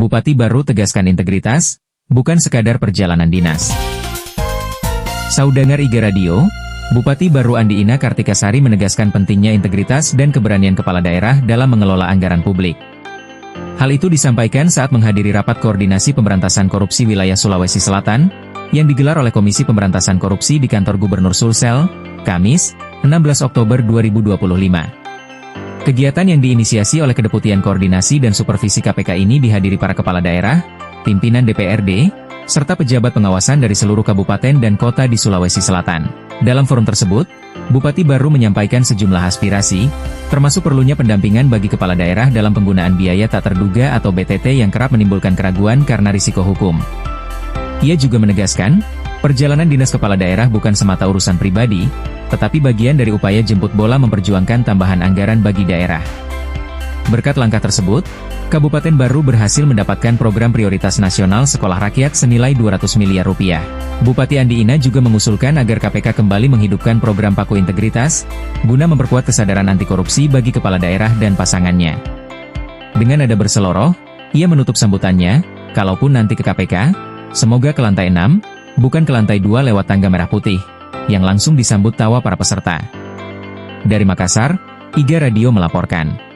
Bupati baru tegaskan integritas, bukan sekadar perjalanan dinas. Saudagar Iga Radio, Bupati baru Andi Ina Kartikasari menegaskan pentingnya integritas dan keberanian kepala daerah dalam mengelola anggaran publik. Hal itu disampaikan saat menghadiri rapat koordinasi pemberantasan korupsi wilayah Sulawesi Selatan, yang digelar oleh Komisi Pemberantasan Korupsi di kantor Gubernur Sulsel, Kamis, 16 Oktober 2025. Kegiatan yang diinisiasi oleh Kedeputian Koordinasi dan Supervisi KPK ini dihadiri para kepala daerah, pimpinan DPRD, serta pejabat pengawasan dari seluruh kabupaten dan kota di Sulawesi Selatan. Dalam forum tersebut, Bupati baru menyampaikan sejumlah aspirasi, termasuk perlunya pendampingan bagi kepala daerah dalam penggunaan biaya tak terduga atau BTT yang kerap menimbulkan keraguan karena risiko hukum. Ia juga menegaskan, perjalanan dinas kepala daerah bukan semata urusan pribadi, tetapi bagian dari upaya jemput bola memperjuangkan tambahan anggaran bagi daerah. Berkat langkah tersebut, Kabupaten Baru berhasil mendapatkan program prioritas nasional sekolah rakyat senilai 200 miliar rupiah. Bupati Andi Ina juga mengusulkan agar KPK kembali menghidupkan program Paku Integritas, guna memperkuat kesadaran anti korupsi bagi kepala daerah dan pasangannya. Dengan nada berseloroh, ia menutup sambutannya, kalaupun nanti ke KPK, semoga ke lantai 6, bukan ke lantai 2 lewat tangga merah putih, yang langsung disambut tawa para peserta. Dari Makassar, Iga Radio melaporkan.